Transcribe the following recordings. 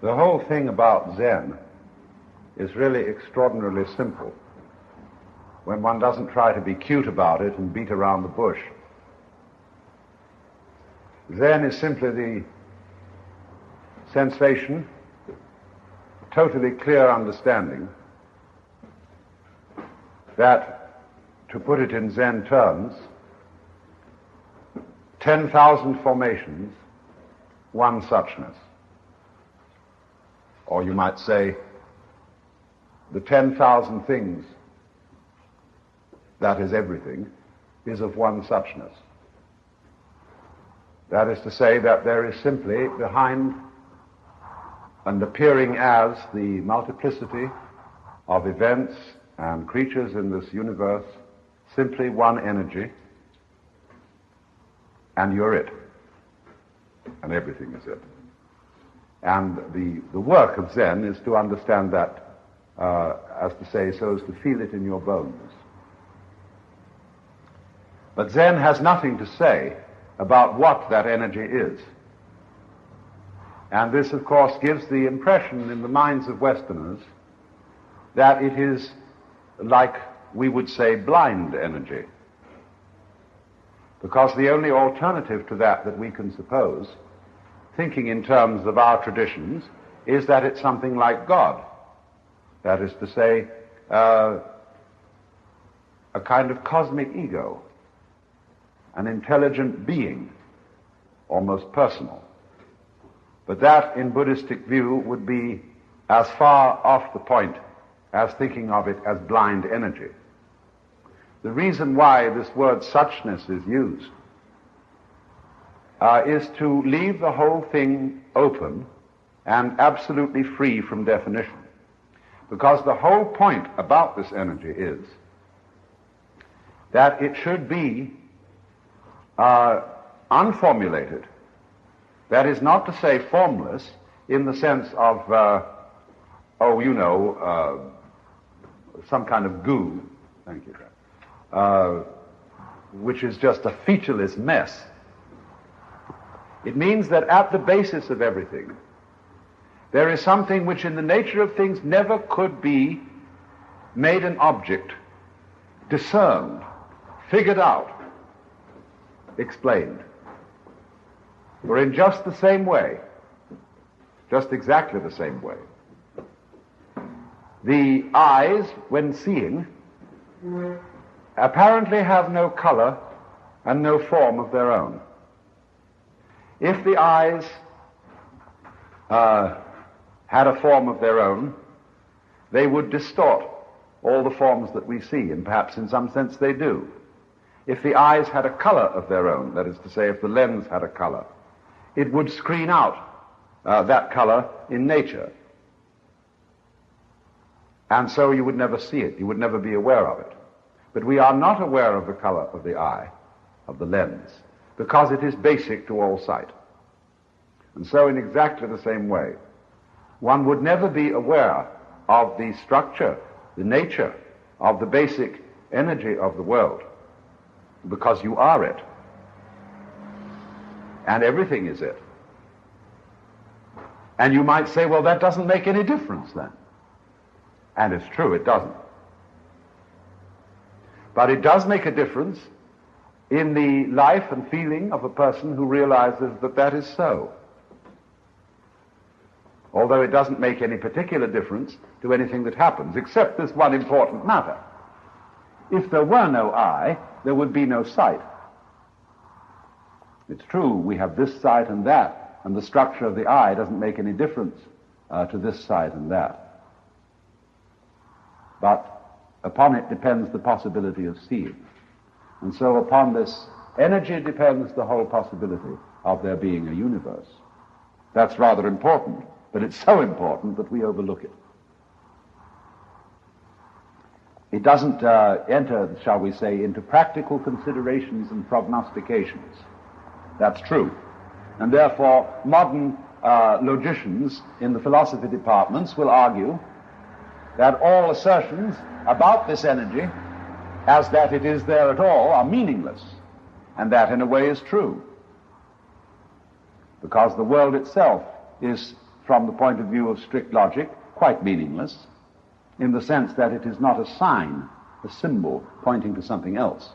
The whole thing about Zen is really extraordinarily simple when one doesn't try to be cute about it and beat around the bush. Zen is simply the sensation, totally clear understanding that, to put it in Zen terms, 10,000 formations, one suchness. Or you might say, the 10,000 things, that is everything, is of one suchness. That is to say that there is simply behind and appearing as the multiplicity of events and creatures in this universe, simply one energy, and you're it. And everything is it. And the work of Zen is to understand that, as to say, so as to feel it in your bones. But Zen has nothing to say about what that energy is. And this, of course, gives the impression in the minds of Westerners that it is like, we would say, blind energy. Because the only alternative to that we can suppose, thinking in terms of our traditions, is that it's something like God. That is to say, a kind of cosmic ego, an intelligent being, almost personal. But that, in Buddhistic view, would be as far off the point as thinking of it as blind energy. The reason why this word suchness is used is to leave the whole thing open and absolutely free from definition. Because the whole point about this energy is that it should be unformulated. That is not to say formless in the sense of, some kind of goo, thank you, which is just a featureless mess. It means that at the basis of everything, there is something which in the nature of things never could be made an object, discerned, figured out, explained. For in just the same way, just exactly the same way, the eyes, when seeing, apparently have no color and no form of their own. If the eyes had a form of their own, they would distort all the forms that we see, and perhaps in some sense they do. If the eyes had a color of their own, that is to say, if the lens had a color, it would screen out that color in nature. And so you would never see it, you would never be aware of it. But we are not aware of the color of the eye, of the lens, because it is basic to all sight. And so in exactly the same way, one would never be aware of the structure, the nature of the basic energy of the world, because you are it. And everything is it. And you might say, well, that doesn't make any difference then. And it's true, it doesn't. But it does make a difference in the life and feeling of a person who realizes that that is so. Although it doesn't make any particular difference to anything that happens, except this one important matter. If there were no eye, there would be no sight. It's true, we have this sight and that, and the structure of the eye doesn't make any difference to this sight and that. But upon it depends the possibility of seeing. And so upon this energy depends the whole possibility of there being a universe. That's rather important, but it's so important that we overlook it. It doesn't enter, shall we say, into practical considerations and prognostications. That's true. And therefore, modern logicians in the philosophy departments will argue that all assertions about this energy, as that it is there at all, are meaningless. And that, in a way, is true. Because the world itself is from the point of view of strict logic, quite meaningless, in the sense that it is not a sign, a symbol pointing to something else.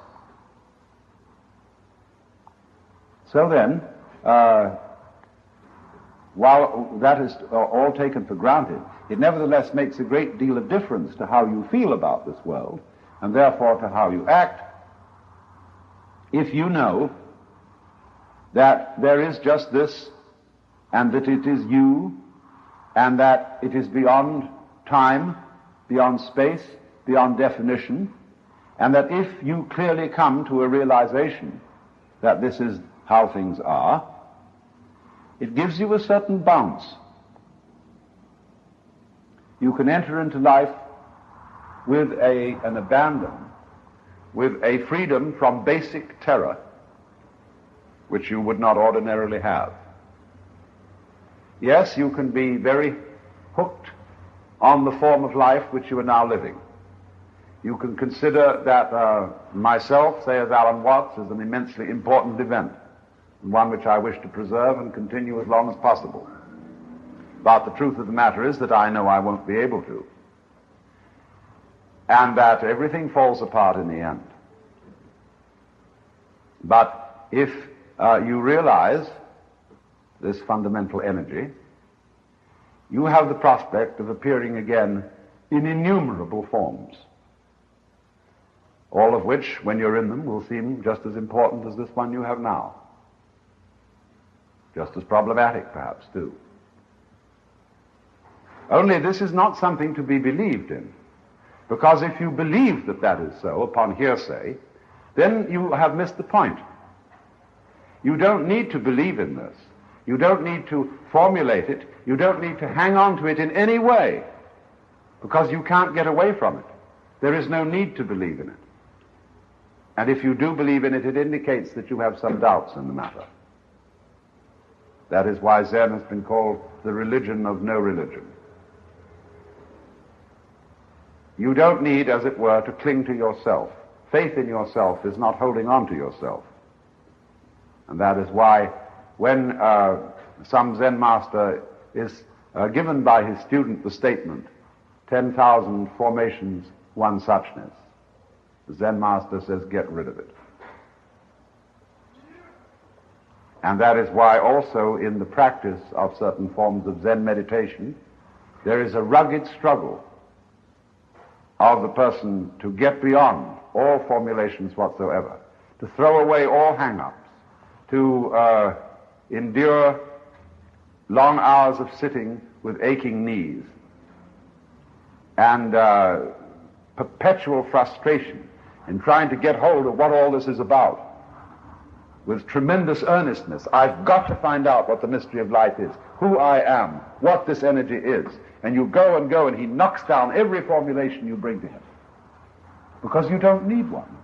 So then, while that is all taken for granted, it nevertheless makes a great deal of difference to how you feel about this world, and therefore to how you act, if you know that there is just this, and that it is you, and that it is beyond time, beyond space, beyond definition, and that if you clearly come to a realization that this is how things are, it gives you a certain bounce. You can enter into life with an abandon, with a freedom from basic terror, which you would not ordinarily have. Yes, you can be very hooked on the form of life which you are now living. You can consider that myself, say as Alan Watts, is an immensely important event, and one which I wish to preserve and continue as long as possible. But the truth of the matter is that I know I won't be able to, and that everything falls apart in the end. But if you realize this fundamental energy, you have the prospect of appearing again in innumerable forms, all of which, when you're in them, will seem just as important as this one you have now. Just as problematic, perhaps, too. Only this is not something to be believed in, because if you believe that that is so upon hearsay, then you have missed the point. You don't need to believe in this. You don't need to formulate it. You don't need to hang on to it in any way, because you can't get away from it. There is no need to believe in it. And if you do believe in it, it indicates that you have some doubts in the matter. That is why Zen has been called the religion of no religion. You don't need, as it were, to cling to yourself. Faith in yourself is not holding on to yourself. And that is why when some Zen master is given by his student the statement, 10,000 formations, one suchness, the Zen master says, get rid of it. And that is why also in the practice of certain forms of Zen meditation, there is a rugged struggle of the person to get beyond all formulations whatsoever, to throw away all hang-ups, to endure long hours of sitting with aching knees, and perpetual frustration in trying to get hold of what all this is about, with tremendous earnestness. I've got to find out what the mystery of life is, who I am, what this energy is. And you go, and he knocks down every formulation you bring to him, because you don't need one.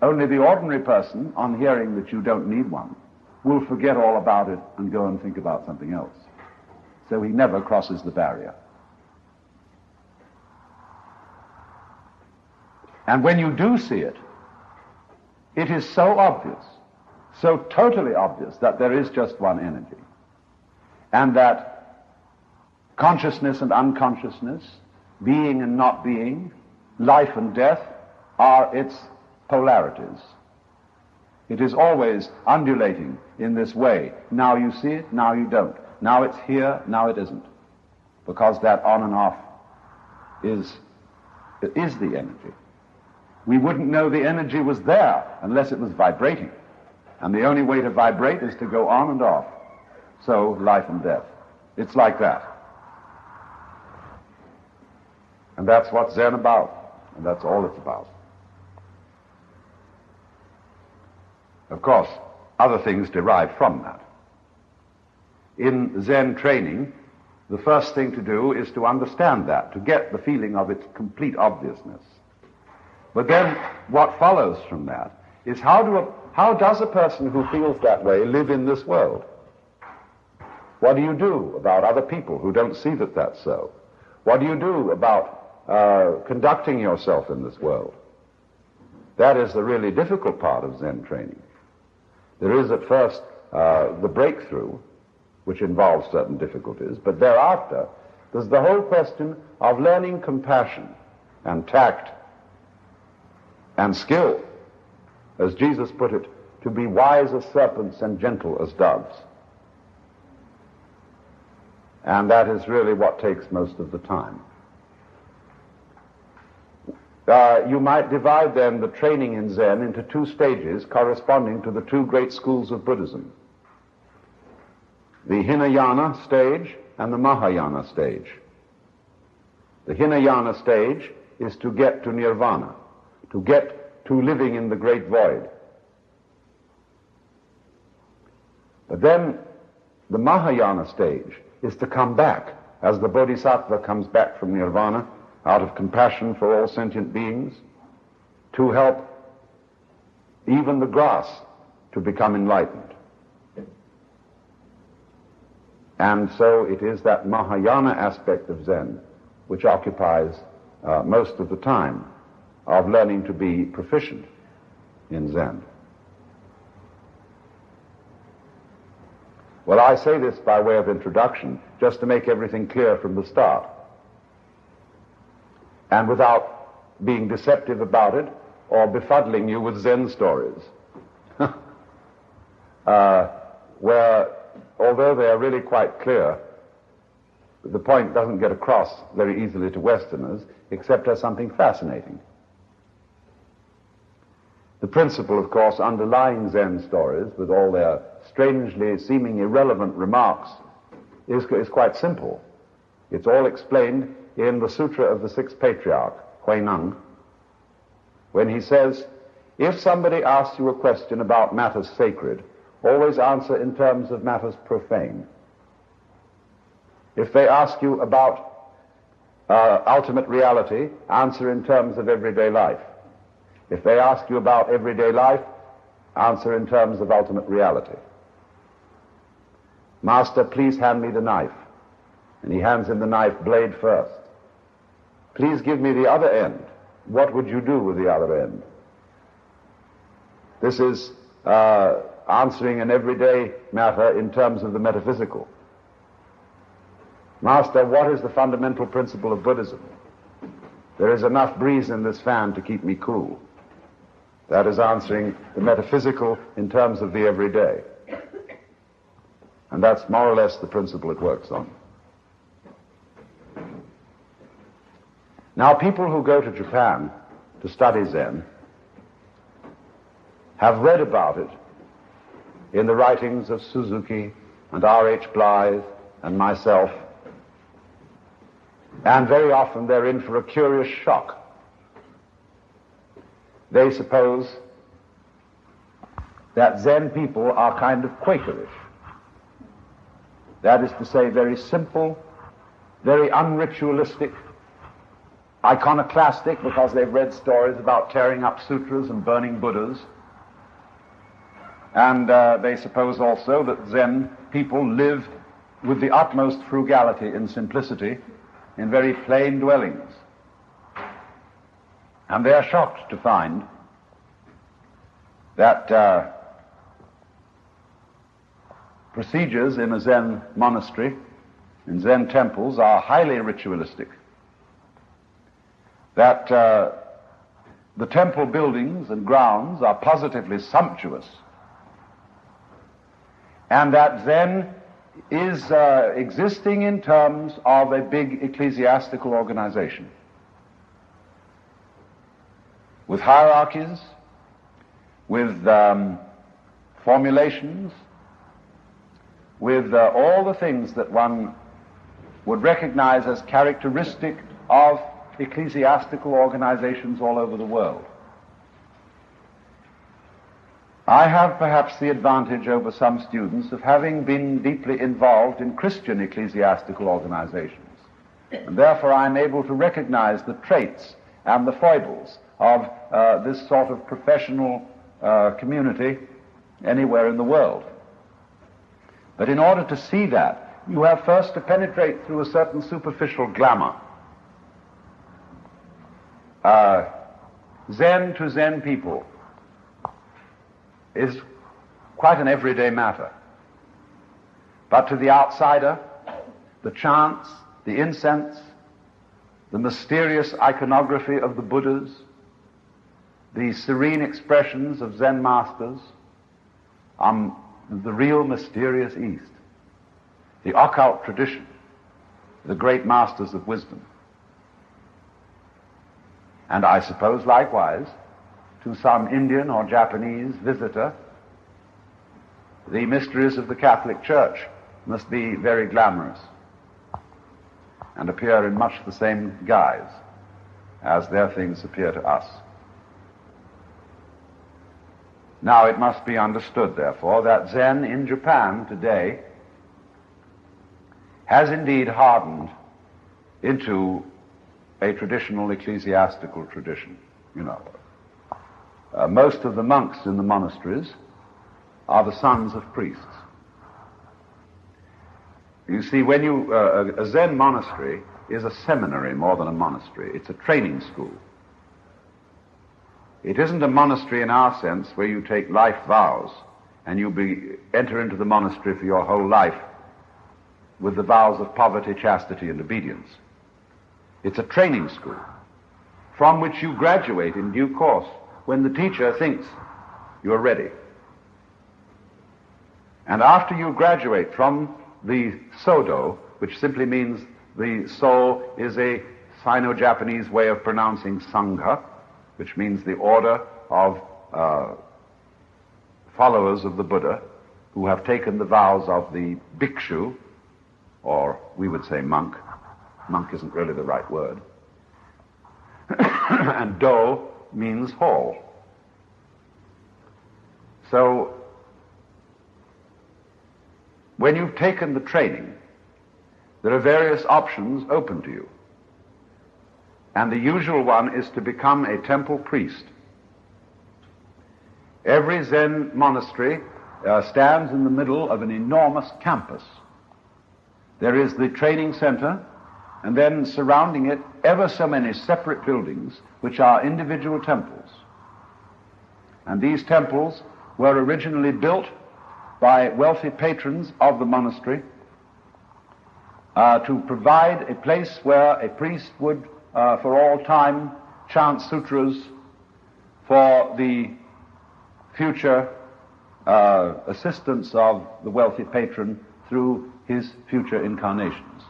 Only the ordinary person, on hearing that you don't need one, will forget all about it and go and think about something else. So he never crosses the barrier. And when you do see it, it is so obvious, so totally obvious, that there is just one energy, and that consciousness and unconsciousness, being and not being, life and death, are its polarities. It is always undulating in this way. Now you see it, now you don't. Now it's here, now it isn't. Because that on and off is the energy. We wouldn't know the energy was there unless it was vibrating. And the only way to vibrate is to go on and off. So, life and death. It's like that. And that's what Zen about. And that's all it's about. Of course, other things derive from that. In Zen training, the first thing to do is to understand that, to get the feeling of its complete obviousness. But then what follows from that is how does a person who feels that way live in this world? What do you do about other people who don't see that that's so? What do you do about conducting yourself in this world? That is the really difficult part of Zen training. There is at first the breakthrough which involves certain difficulties, but thereafter there's the whole question of learning compassion and tact and skill, as Jesus put it, to be wise as serpents and gentle as doves. And that is really what takes most of the time. You might divide then the training in Zen into two stages corresponding to the two great schools of Buddhism: the Hinayana stage and the Mahayana stage. The Hinayana stage is to get to nirvana, to get to living in the great void. But then the Mahayana stage is to come back, as the Bodhisattva comes back from nirvana, out of compassion for all sentient beings, to help even the grass to become enlightened. And so it is that Mahayana aspect of Zen which occupies most of the time of learning to be proficient in Zen. Well, I say this by way of introduction, just to make everything clear from the start, and without being deceptive about it or befuddling you with Zen stories, where, although they are really quite clear, the point doesn't get across very easily to Westerners, except as something fascinating. The principle, of course, underlying Zen stories, with all their strangely seeming irrelevant remarks, is quite simple. It's all explained in the Sutra of the Sixth Patriarch, Huineng, when he says, if somebody asks you a question about matters sacred, always answer in terms of matters profane. If they ask you about ultimate reality, answer in terms of everyday life. If they ask you about everyday life, answer in terms of ultimate reality. Master, please hand me the knife. And he hands him the knife blade first. Please give me the other end. What would you do with the other end? This is answering an everyday matter in terms of the metaphysical. Master, what is the fundamental principle of Buddhism? There is enough breeze in this fan to keep me cool. That is answering the metaphysical in terms of the everyday. And that's more or less the principle it works on. Now, people who go to Japan to study Zen have read about it in the writings of Suzuki and R.H. Blythe and myself, and very often they're in for a curious shock. They suppose that Zen people are kind of Quakerish. That is to say, very simple, very unritualistic, iconoclastic, because they've read stories about tearing up sutras and burning Buddhas. And they suppose also that Zen people live with the utmost frugality and simplicity in very plain dwellings. And they are shocked to find that procedures in a Zen monastery, in Zen temples, are highly ritualistic. That the temple buildings and grounds are positively sumptuous. And that Zen is existing in terms of a big ecclesiastical organization, with hierarchies, with formulations, with all the things that one would recognize as characteristic of ecclesiastical organizations all over the world. I have perhaps the advantage over some students of having been deeply involved in Christian ecclesiastical organizations, and therefore I am able to recognize the traits and the foibles of this sort of professional community anywhere in the world. But in order to see that, you have first to penetrate through a certain superficial glamour. Zen to Zen people is quite an everyday matter. But to the outsider, the chants, the incense, the mysterious iconography of the Buddhas, the serene expressions of Zen masters, the real mysterious East, the occult tradition, the great masters of wisdom. And I suppose likewise, to some Indian or Japanese visitor, the mysteries of the Catholic Church must be very glamorous and appear in much the same guise as their things appear to us. Now it must be understood, therefore, that Zen in Japan today has indeed hardened into a traditional ecclesiastical tradition. Most of the monks in the monasteries are the sons of priests. You see, when a Zen monastery is a seminary more than a monastery. It's a training school. It isn't a monastery in our sense where you take life vows and you enter into the monastery for your whole life with the vows of poverty, chastity, and obedience. It's a training school from which you graduate in due course when the teacher thinks you're ready. And after you graduate from the Sodo, which simply means the So is a Sino-Japanese way of pronouncing Sangha, which means the order of followers of the Buddha who have taken the vows of the bhikshu, or we would say monk. Monk isn't really the right word. And Do means hall. So, when you've taken the training, there are various options open to you. And the usual one is to become a temple priest. Every Zen monastery stands in the middle of an enormous campus. There is the training center, and then surrounding it, ever so many separate buildings, which are individual temples. And these temples were originally built by wealthy patrons of the monastery to provide a place where a priest would, for all time, chant sutras for the future assistance of the wealthy patron through his future incarnations.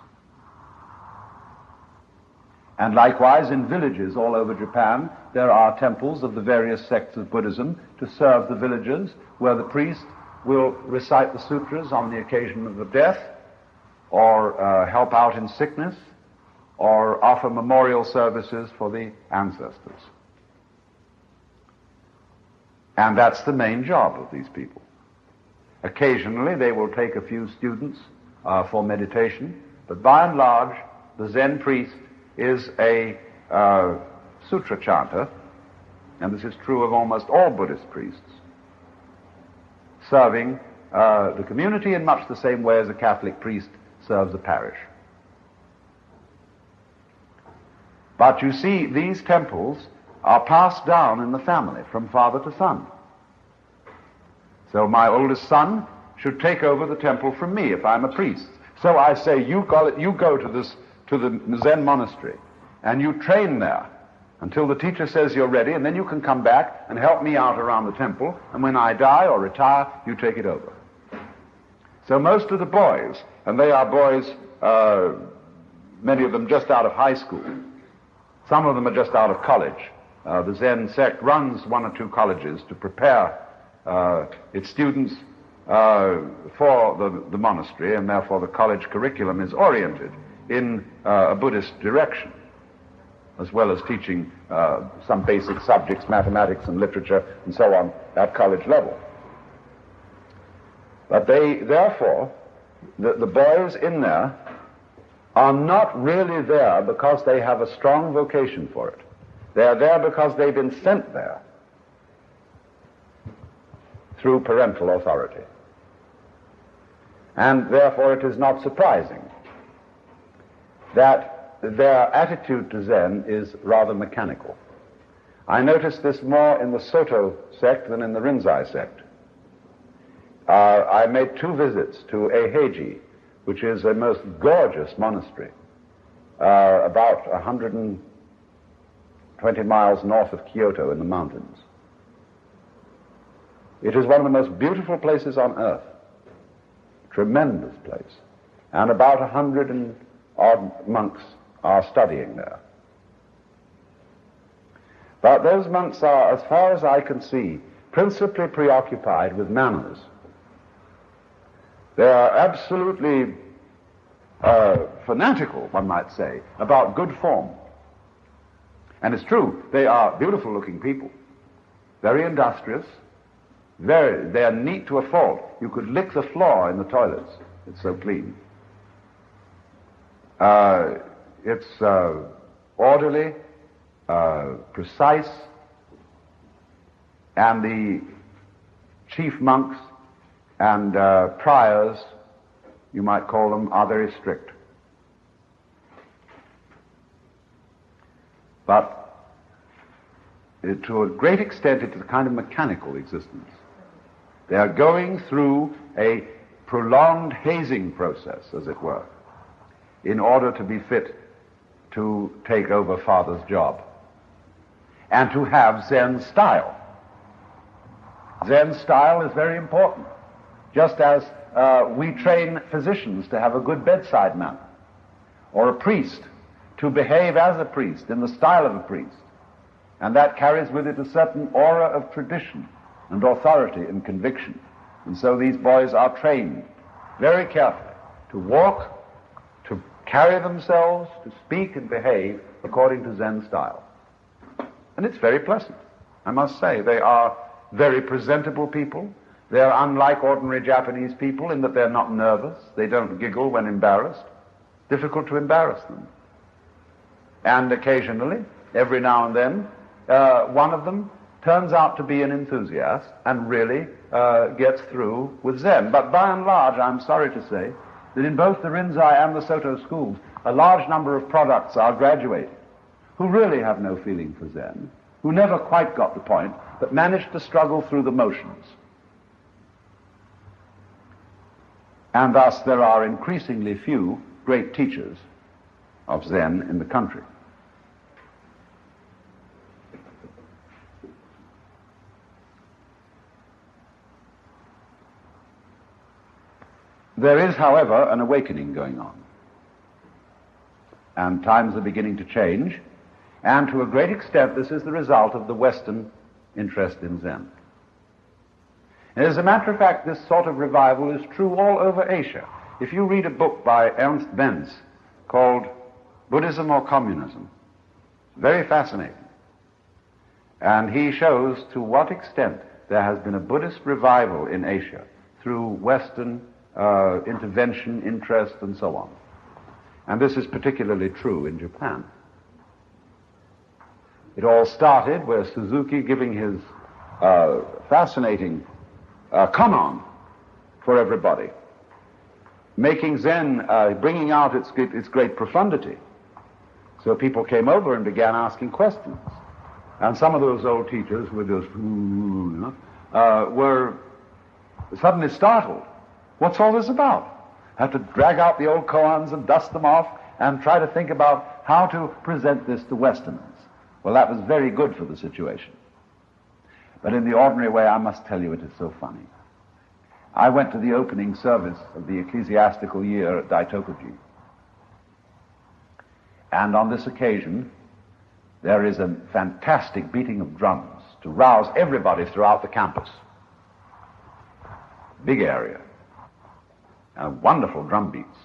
And likewise, in villages all over Japan, there are temples of the various sects of Buddhism to serve the villagers, where the priest will recite the sutras on the occasion of a death, or help out in sickness, or offer memorial services for the ancestors. And that's the main job of these people. Occasionally they will take a few students for meditation, but by and large the Zen priest is a sutra chanter, and this is true of almost all Buddhist priests, serving the community in much the same way as a Catholic priest serves a parish. But you see, these temples are passed down in the family from father to son. So my oldest son should take over the temple from me if I'm a priest. So I say, you go to the Zen monastery, and you train there until the teacher says you're ready, and then you can come back and help me out around the temple, and when I die or retire, you take it over. So most of the boys, and they are boys, many of them just out of high school, some of them are just out of college. The Zen sect runs one or two colleges to prepare its students for the monastery, and therefore the college curriculum is oriented in a Buddhist direction, as well as teaching some basic subjects, mathematics and literature and so on, at college level. But they, therefore, the boys in there are not really there because they have a strong vocation for it. They are there because they've been sent there through parental authority. And therefore it is not surprising that their attitude to Zen is rather mechanical. I notice this more in the Soto sect than in the Rinzai sect. I made 2 visits to Eiheiji, which is a most gorgeous monastery, about 120 miles north of Kyoto in the mountains. It is one of the most beautiful places on earth, tremendous place, and about 100 and odd monks are studying there. But those monks are, as far as I can see, principally preoccupied with manners. They are absolutely fanatical, one might say, about good form. And it's true, they are beautiful-looking people, very industrious, they are neat to a fault. You could lick the floor in the toilets. It's so clean. It's orderly, precise, and the chief monks and priors, you might call them, are very strict. But to a great extent it is a kind of mechanical existence. They are going through a prolonged hazing process, as it were, in order to be fit to take over Father's job and to have Zen style. Zen style is very important, just as we train physicians to have a good bedside manner, or a priest to behave as a priest in the style of a priest, and that carries with it a certain aura of tradition and authority and conviction. And so these boys are trained very carefully to walk, to carry themselves, to speak and behave according to Zen style. And it's very pleasant, I must say. They are very presentable people. They are unlike ordinary Japanese people in that they're not nervous. They don't giggle when embarrassed. Difficult to embarrass them. And occasionally, every now and then, one of them turns out to be an enthusiast and really gets through with Zen. But by and large, I'm sorry to say that in both the Rinzai and the Soto schools, a large number of products are graduated who really have no feeling for Zen, who never quite got the point, but managed to struggle through the motions. And thus there are increasingly few great teachers of Zen in the country. There is, however, an awakening going on. And times are beginning to change, and to a great extent this is the result of the Western interest in Zen. And as a matter of fact, this sort of revival is true all over Asia. If you read a book by Ernst Benz called Buddhism or Communism, very fascinating. And he shows to what extent there has been a Buddhist revival in Asia through Western intervention, interest, and so on. And this is particularly true in Japan. It all started with Suzuki giving his fascinating konon for everybody, making Zen, bringing out its great profundity. So people came over and began asking questions. And some of those old teachers with those, were suddenly startled. What's all this about? Have to drag out the old koans and dust them off and try to think about how to present this to Westerners. Well, that was very good for the situation. But in the ordinary way, I must tell you, it is so funny. I went to the opening service of the ecclesiastical year at Daitokuji. And on this occasion, there is a fantastic beating of drums to rouse everybody throughout the campus. Big area. And wonderful drum beats.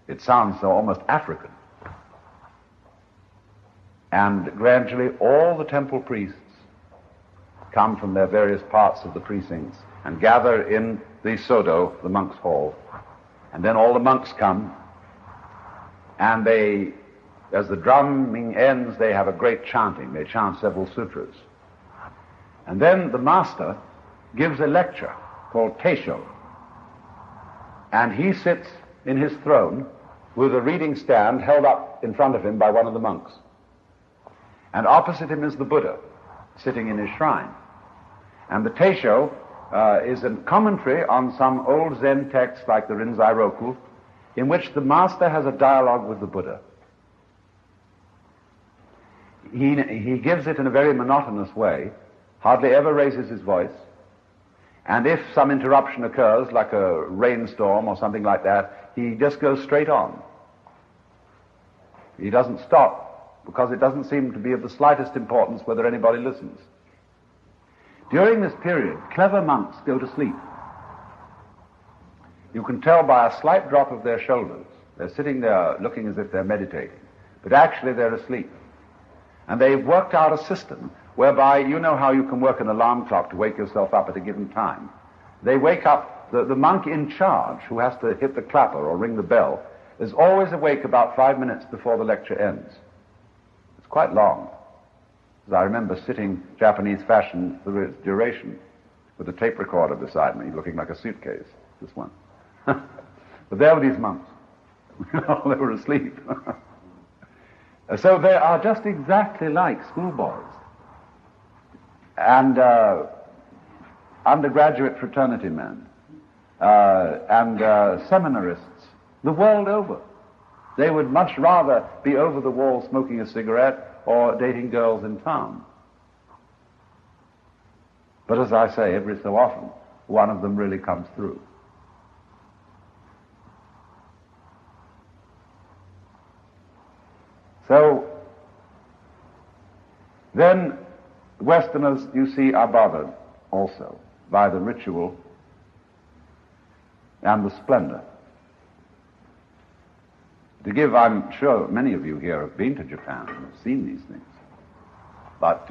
It sounds so almost African. And gradually all the temple priests come from their various parts of the precincts and gather in the Sodo, the monks' hall. And then all the monks come, and they, as the drumming ends, they have a great chanting. They chant several sutras. And then the master gives a lecture called Teisho. And he sits in his throne with a reading stand held up in front of him by one of the monks. And opposite him is the Buddha, sitting in his shrine. And the Teisho is a commentary on some old Zen text like the Rinzai-Roku, in which the master has a dialogue with the Buddha. He gives it in a very monotonous way, hardly ever raises his voice, and if some interruption occurs, like a rainstorm or something like that, he just goes straight on. He doesn't stop, because it doesn't seem to be of the slightest importance whether anybody listens. During this period, clever monks go to sleep. You can tell by a slight drop of their shoulders. They're sitting there looking as if they're meditating, but actually they're asleep. And they've worked out a system whereby, you know how you can work an alarm clock to wake yourself up at a given time. They wake up, the monk in charge, who has to hit the clapper or ring the bell, is always awake about 5 minutes before the lecture ends. It's quite long. As I remember sitting Japanese fashion for its duration with a tape recorder beside me, looking like a suitcase, this one. But there were these monks. They were asleep. So they are just exactly like schoolboys and undergraduate fraternity men and seminarists the world over. They would much rather be over the wall smoking a cigarette or dating girls in town. But as I say, every so often, one of them really comes through. So, then Westerners, you see, are bothered also by the ritual and the splendor. To give, I'm sure many of you here have been to Japan and have seen these things. But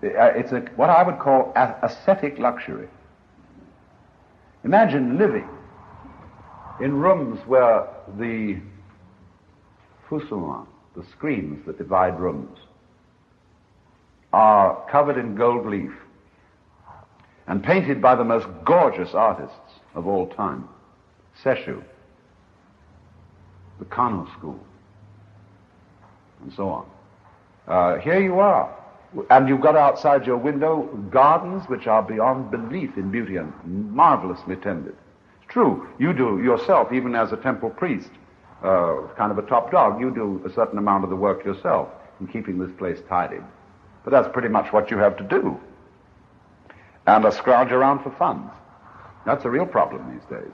it's what I would call ascetic luxury. Imagine living in rooms where the fusuma, the screens that divide rooms, are covered in gold leaf and painted by the most gorgeous artists of all time. Sesshu, the Kano school, and so on. Here you are, and you've got outside your window gardens which are beyond belief in beauty and marvelously tended. It's true, you do yourself, even as a temple priest, kind of a top dog, you do a certain amount of the work yourself in keeping this place tidy. But that's pretty much what you have to do. And scrounge around for funds. That's a real problem these days.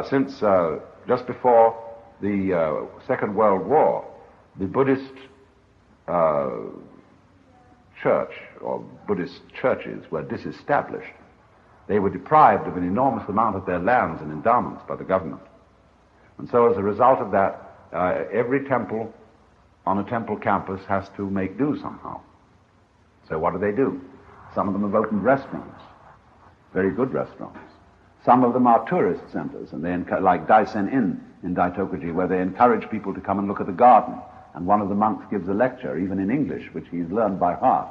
Since just before the Second World War, the Buddhist church, or Buddhist churches, were disestablished. They were deprived of an enormous amount of their lands and endowments by the government. And so as a result of that, every temple on a temple campus has to make do somehow. So what do? Some of them have opened restaurants, very good restaurants. Some of them are tourist centers, and they like Daisen Inn in Daitokuji, where they encourage people to come and look at the garden. And one of the monks gives a lecture, even in English, which he's learned by heart,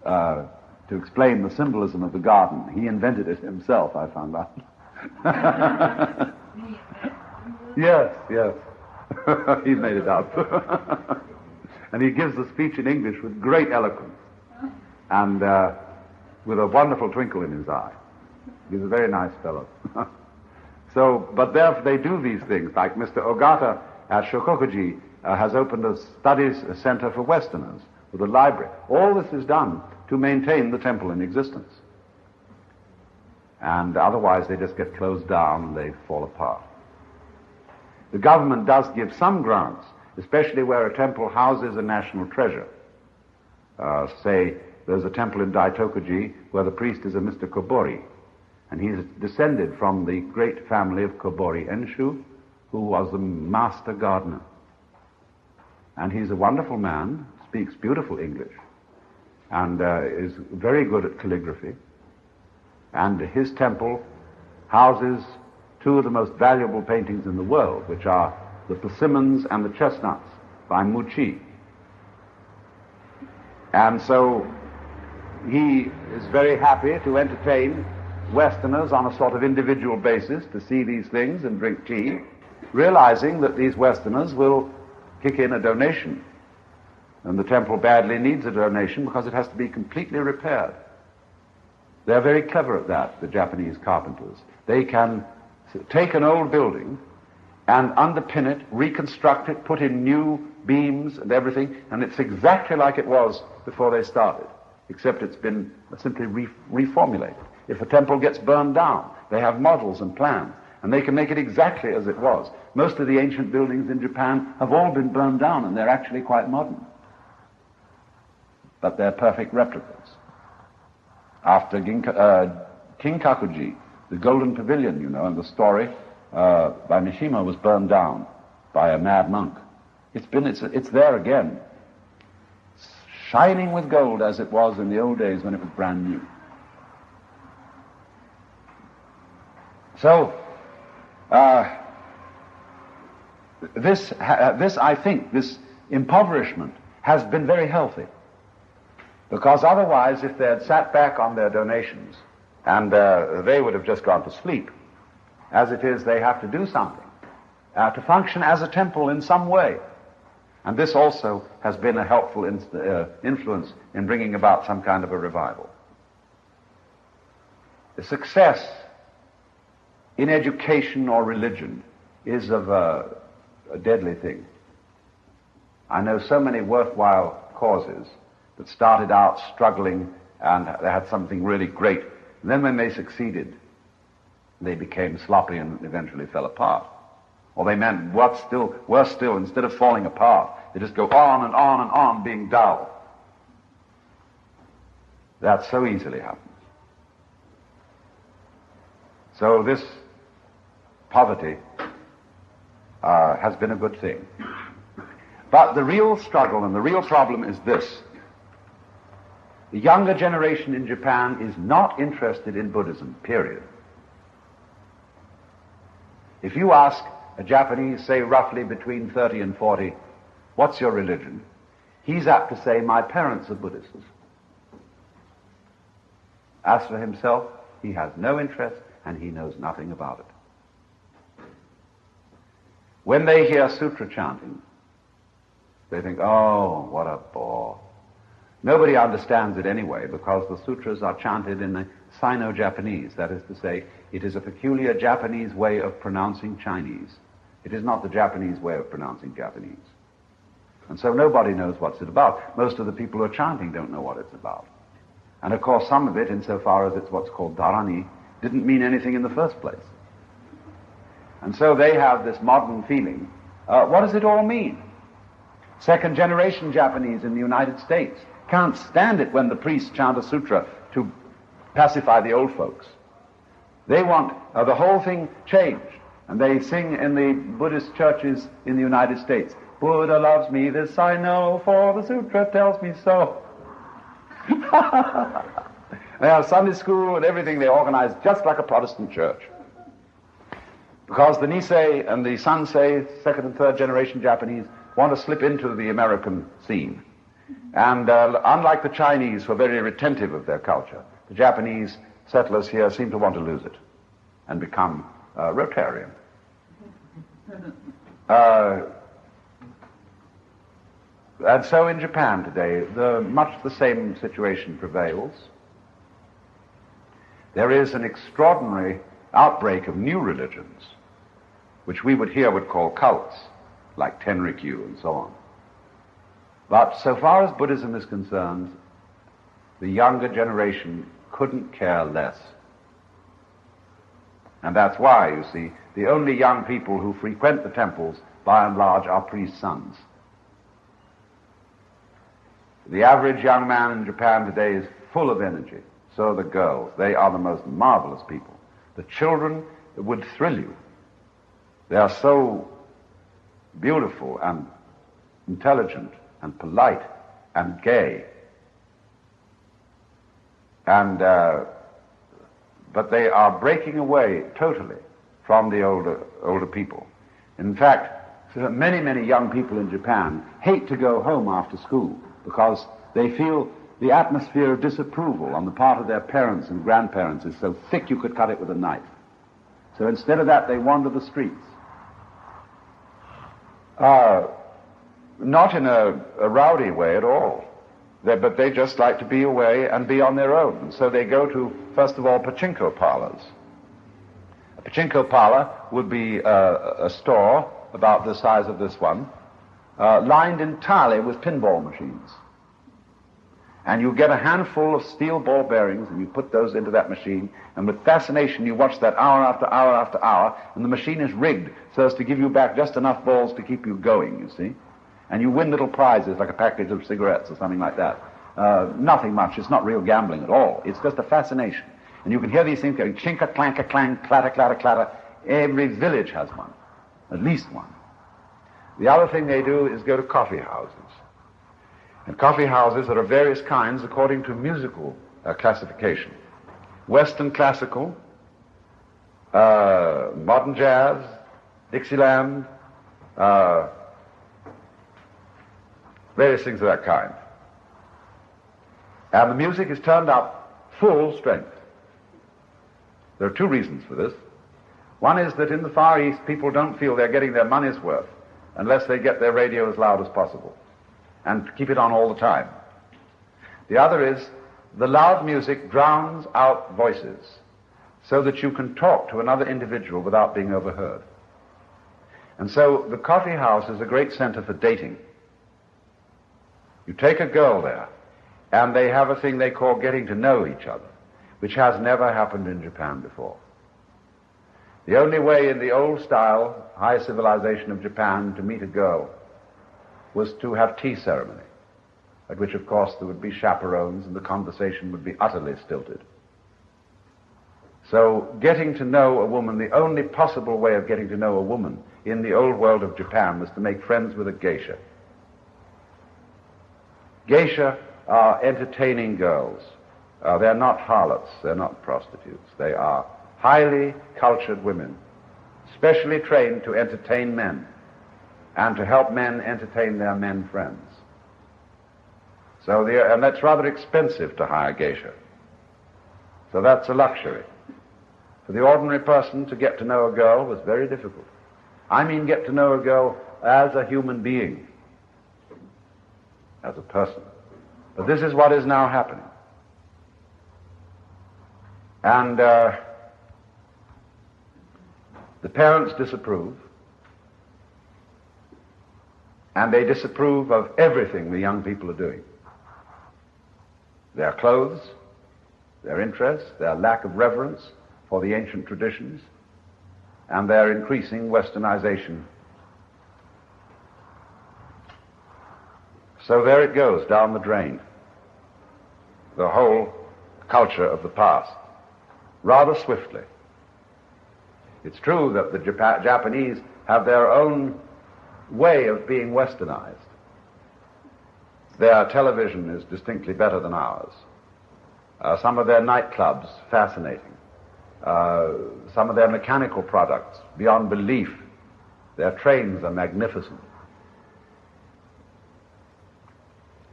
to explain the symbolism of the garden. He invented it himself, I found out. Yes. He made it up. And he gives the speech in English with great eloquence and with a wonderful twinkle in his eye. He's a very nice fellow. So, but there they do these things, like Mr. Ogata at Shokokuji has opened a studies center for Westerners with a library. All this is done to maintain the temple in existence. And otherwise they just get closed down and they fall apart. The government does give some grants, especially where a temple houses a national treasure. Say there's a temple in Daitokuji where the priest is a Mr. Kobori, and he's descended from the great family of Kobori Enshu, who was the master gardener. And he's a wonderful man, speaks beautiful English, and is very good at calligraphy. And his temple houses two of the most valuable paintings in the world, which are the persimmons and the chestnuts by Muchi. And so he is very happy to entertain Westerners on a sort of individual basis to see these things and drink tea, realizing that these Westerners will kick in a donation. And the temple badly needs a donation because it has to be completely repaired. They're very clever at that, the Japanese carpenters. They can take an old building and underpin it, reconstruct it, put in new beams and everything, and it's exactly like it was before they started, except it's been simply reformulated. If a temple gets burned down, they have models and plans, and they can make it exactly as it was. Most of the ancient buildings in Japan have all been burned down, and they're actually quite modern. But they're perfect replicas. After Kinkakuji, the Golden Pavilion, you know, and the story by Mishima was burned down by a mad monk. It's there again, shining with gold as it was in the old days when it was brand new. So, I think, this impoverishment has been very healthy. Because otherwise, if they had sat back on their donations, and they would have just gone to sleep. As it is, they have to do something to function as a temple in some way. And this also has been a helpful influence in bringing about some kind of a revival. The success in education or religion is of a deadly thing. I know so many worthwhile causes that started out struggling and they had something really great. And then when they succeeded, they became sloppy and eventually fell apart. Or they meant worse still, instead of falling apart, they just go on and on and on being dull. That so easily happens. So this poverty has been a good thing. But the real struggle and the real problem is this. The younger generation in Japan is not interested in Buddhism, period. If you ask a Japanese, say roughly between 30 and 40, what's your religion? He's apt to say, my parents are Buddhists. As for himself, he has no interest and he knows nothing about it. When they hear sutra chanting, they think, oh, what a bore. Nobody understands it anyway because the sutras are chanted in the Sino-Japanese. That is to say, it is a peculiar Japanese way of pronouncing Chinese. It is not the Japanese way of pronouncing Japanese. And so nobody knows what's it about. Most of the people who are chanting don't know what it's about. And of course some of it, insofar as it's what's called dharani, didn't mean anything in the first place. And so they have this modern feeling. What does it all mean? Second generation Japanese in the United States can't stand it when the priests chant a sutra to pacify the old folks. They want the whole thing changed. And they sing in the Buddhist churches in the United States, Buddha loves me, this I know, for the sutra tells me so. They have Sunday school and everything they organize just like a Protestant church. Because the Nisei and the Sansei, second and third generation Japanese, want to slip into the American scene. And unlike the Chinese, who are very retentive of their culture, the Japanese settlers here seem to want to lose it and become Rotarian. And so in Japan today, much the same situation prevails. There is an extraordinary outbreak of new religions, which we would call cults, like Tenrikyu and so on. But so far as Buddhism is concerned, the younger generation couldn't care less. And that's why, you see, the only young people who frequent the temples, by and large, are priests' sons. The average young man in Japan today is full of energy. So are the girls. They are the most marvelous people. The children would thrill you. They are so beautiful and intelligent and polite and gay. And but they are breaking away totally from the older people. In fact, many, many young people in Japan hate to go home after school because they feel the atmosphere of disapproval on the part of their parents and grandparents is so thick you could cut it with a knife. So instead of that, they wander the streets. Not in a rowdy way at all. But they just like to be away and be on their own. So they go to, first of all, pachinko parlors. A pachinko parlor would be a store about the size of this one, lined entirely with pinball machines. And you get a handful of steel ball bearings, and you put those into that machine, and with fascination you watch that hour after hour after hour, and the machine is rigged so as to give you back just enough balls to keep you going, you see. And you win little prizes, like a package of cigarettes or something like that. Nothing much. It's not real gambling at all. It's just a fascination. And you can hear these things going chinka, clanka, clang, clatter, clatter, clatter. Every village has one, at least one. The other thing they do is go to coffee houses. And coffee houses are of various kinds according to musical classification. Western classical, modern jazz, Dixieland, various things of that kind. And the music is turned up full strength. There are two reasons for this. One is that in the Far East, people don't feel they're getting their money's worth unless they get their radio as loud as possible and keep it on all the time. The other is the loud music drowns out voices so that you can talk to another individual without being overheard. And so the coffee house is a great center for dating. You take a girl there, and they have a thing they call getting to know each other, which has never happened in Japan before. The only way in the old style, high civilization of Japan to meet a girl was to have tea ceremony, at which, of course, there would be chaperones and the conversation would be utterly stilted. So getting to know a woman, the only possible way of getting to know a woman in the old world of Japan was to make friends with a geisha. Geisha are entertaining girls. They're not harlots, they're not prostitutes. They are highly cultured women, specially trained to entertain men and to help men entertain their men friends. And that's rather expensive to hire geisha. So that's a luxury. For the ordinary person to get to know a girl was very difficult. I mean get to know a girl as a human being, as a person. But this is what is now happening. And the parents disapprove, and they disapprove of everything the young people are doing. Their clothes, their interests, their lack of reverence for the ancient traditions, and their increasing westernization. So there it goes, down the drain. The whole culture of the past, rather swiftly. It's true that the Japanese have their own way of being westernized. Their television is distinctly better than ours. Some of their nightclubs, fascinating. Some of their mechanical products, beyond belief. Their trains are magnificent.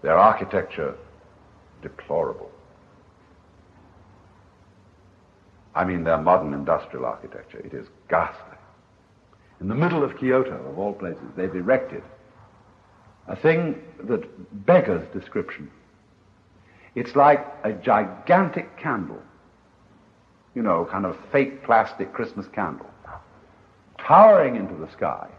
Their architecture, deplorable. I mean their modern industrial architecture. It is ghastly. In the middle of Kyoto, of all places, they've erected a thing that beggars description. It's like a gigantic candle, you know, kind of fake plastic Christmas candle, towering into the sky,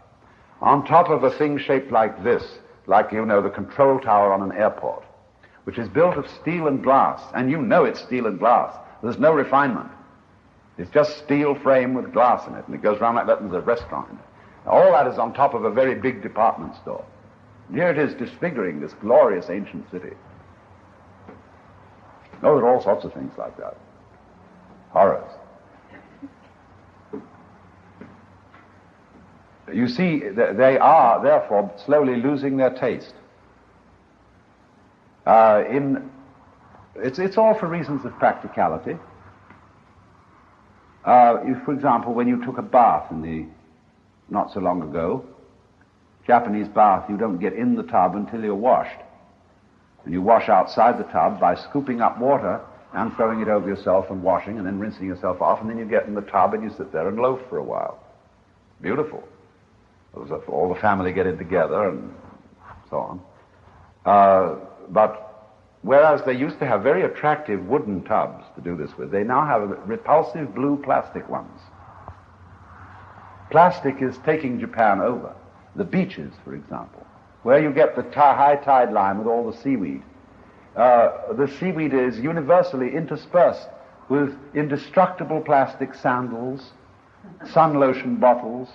on top of a thing shaped like this, like, you know, the control tower on an airport, which is built of steel and glass, and you know it's steel and glass. There's no refinement. It's just steel frame with glass in it, and it goes around like that, and there's a restaurant in it. All that is on top of a very big department store. And here it is disfiguring this glorious ancient city. Oh, there are all sorts of things like that. Horrors. You see, they are, therefore, slowly losing their taste. It's all for reasons of practicality. For example, when you took a bath not so long ago, Japanese bath, you don't get in the tub until you're washed. And you wash outside the tub by scooping up water and throwing it over yourself and washing and then rinsing yourself off, and then you get in the tub and you sit there and loaf for a while. Beautiful. All the family get in together and so on. But whereas they used to have very attractive wooden tubs to do this with, they now have repulsive blue plastic ones. Plastic is taking Japan over. The beaches, for example, where you get the high tide line with all the seaweed. The seaweed is universally interspersed with indestructible plastic sandals, sun lotion bottles,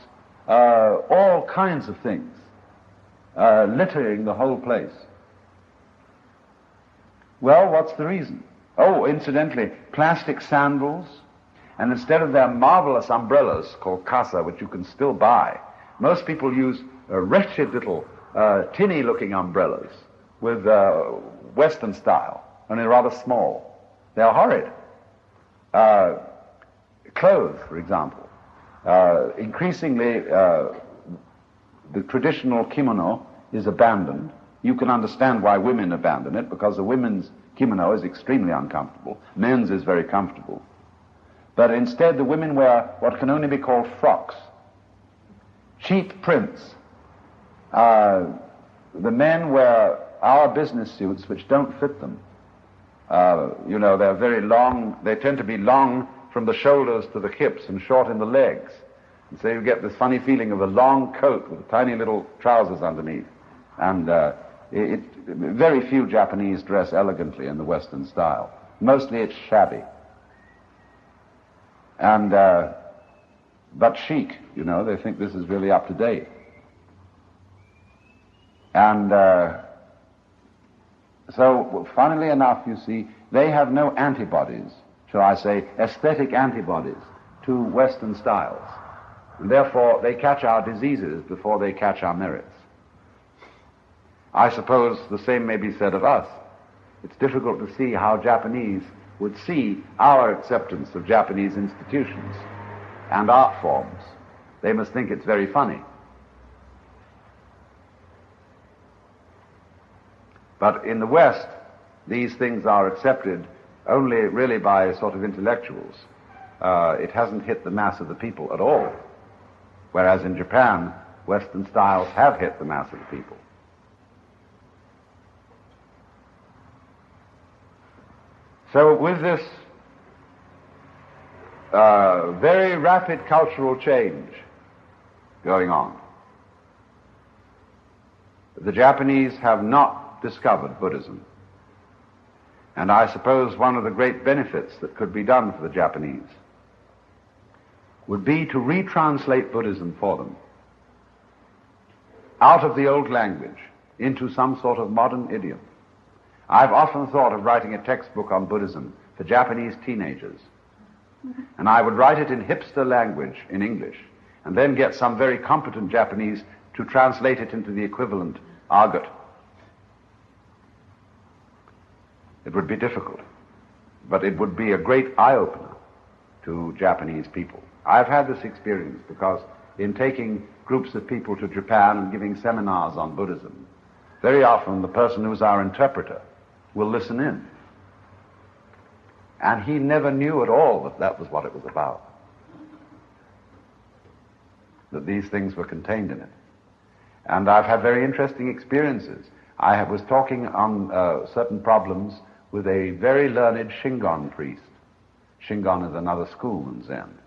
all kinds of things, littering the whole place. Well, what's the reason? Oh, incidentally, plastic sandals, and instead of their marvelous umbrellas called casa, which you can still buy, most people use wretched little tinny-looking umbrellas with Western style, only rather small. They're horrid. Clothes, for example. Increasingly, the traditional kimono is abandoned. You can understand why women abandon it, because the women's kimono is extremely uncomfortable. Men's is very comfortable. But instead, the women wear what can only be called frocks. Cheap prints. The men wear our business suits, which don't fit them. They're very long. They tend to be long from the shoulders to the hips and short in the legs. And so you get this funny feeling of a long coat with tiny little trousers underneath. And very few Japanese dress elegantly in the Western style. Mostly it's shabby. And, but chic, they think this is really up to date. And so, funnily enough, you see, they have no antibodies, shall I say, aesthetic antibodies to Western styles. And therefore, they catch our diseases before they catch our merits. I suppose the same may be said of us. It's difficult to see how Japanese would see our acceptance of Japanese institutions and art forms. They must think it's very funny. But in the West, these things are accepted only really by sort of intellectuals. It hasn't hit the mass of the people at all. Whereas in Japan, Western styles have hit the mass of the people. So with this very rapid cultural change going on, the Japanese have not discovered Buddhism. And I suppose one of the great benefits that could be done for the Japanese would be to retranslate Buddhism for them out of the old language into some sort of modern idiom. I've often thought of writing a textbook on Buddhism for Japanese teenagers. And I would write it in hipster language in English, and then get some very competent Japanese to translate it into the equivalent argot. It would be difficult, but it would be a great eye-opener to Japanese people. I've had this experience because in taking groups of people to Japan and giving seminars on Buddhism, very often the person who's our interpreter will listen in. And he never knew at all that that was what it was about, that these things were contained in it. And I've had very interesting experiences. I was talking on certain problems with a very learned Shingon priest. Shingon is another school in Zen.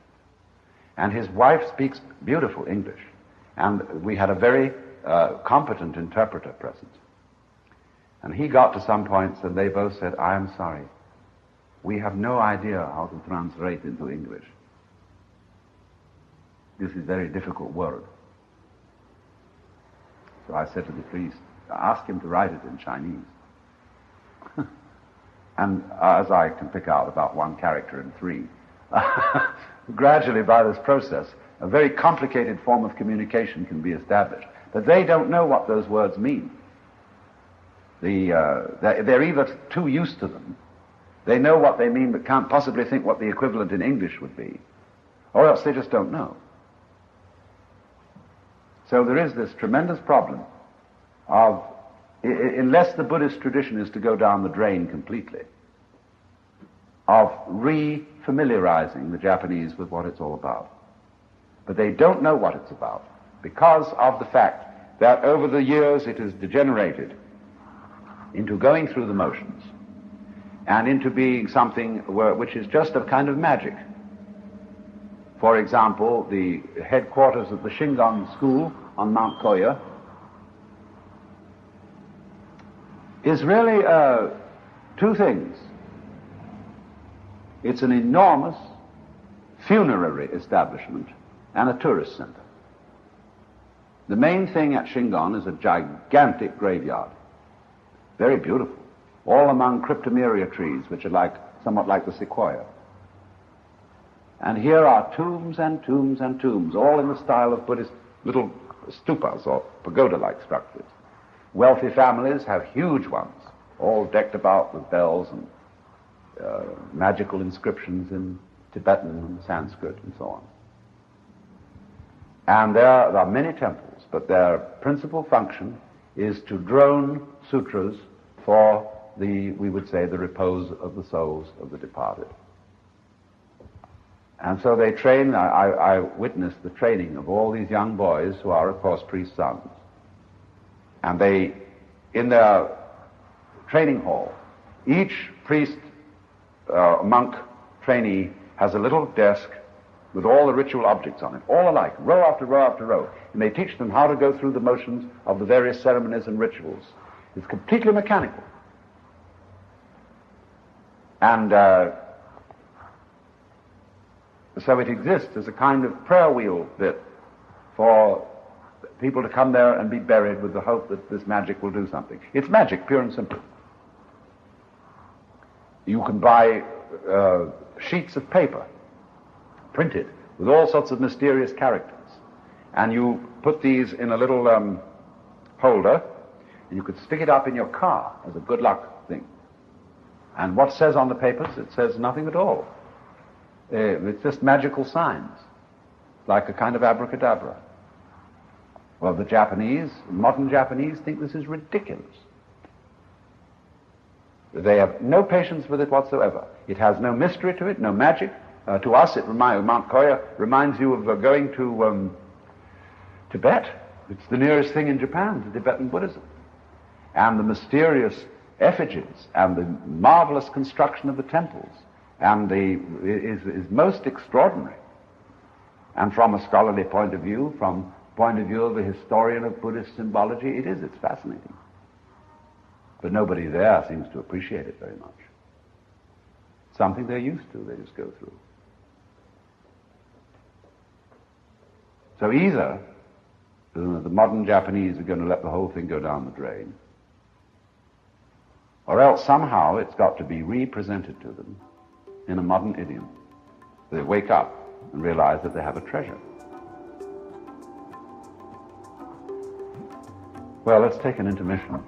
And his wife speaks beautiful English. And we had a very competent interpreter present. And he got to some points and they both said, "I am sorry. We have no idea how to translate into English. This is a very difficult word." So I said to the priest, "Ask him to write it in Chinese." And as I can pick out about one character in three, gradually by this process, a very complicated form of communication can be established. But they don't know what those words mean. They're either too used to them, they know what they mean but can't possibly think what the equivalent in English would be, or else they just don't know. So there is this tremendous problem of, unless the Buddhist tradition is to go down the drain completely, of re-familiarizing the Japanese with what it's all about. But they don't know what it's about because of the fact that over the years it has degenerated into going through the motions and into being something which is just a kind of magic. For example, the headquarters of the Shingon school on Mount Koya is really two things. It's an enormous funerary establishment and a tourist center. The main thing at Shingon is a gigantic graveyard, very beautiful, all among cryptomeria trees, which are somewhat like the sequoia. And here are tombs and tombs and tombs, all in the style of Buddhist little stupas or pagoda-like structures. Wealthy families have huge ones, all decked about with bells and magical inscriptions in Tibetan and Sanskrit and so on. And there are many temples, but their principal function is to drone sutras for we would say, the repose of the souls of the departed. And so they train. I witnessed the training of all these young boys who are, of course, priests' sons. And they, in their training hall, each priest, monk, trainee has a little desk with all the ritual objects on it, all alike, row after row after row. And they teach them how to go through the motions of the various ceremonies and rituals. It's completely mechanical. And so it exists as a kind of prayer wheel bit for people to come there and be buried with the hope that this magic will do something. It's magic, pure and simple. You can buy sheets of paper, printed, with all sorts of mysterious characters. And you put these in a little holder, and you could stick it up in your car as a good luck thing. And what says on the papers? It says nothing at all. It's just magical signs, like a kind of abracadabra. Well, the Japanese, modern Japanese, think this is ridiculous. They have no patience with it whatsoever. It has no mystery to it, no magic. To us, Mount Koya reminds you of going to Tibet. It's the nearest thing in Japan to Tibetan Buddhism. And the mysterious effigies and the marvelous construction of the temples and is most extraordinary. And from a scholarly point of view, from the point of view of a historian of Buddhist symbology, it's fascinating. But nobody there seems to appreciate it very much. Something they're used to, they just go through. So either the modern Japanese are going to let the whole thing go down the drain, or else somehow it's got to be represented to them in a modern idiom. They wake up and realize that they have a treasure. Well, let's take an intermission.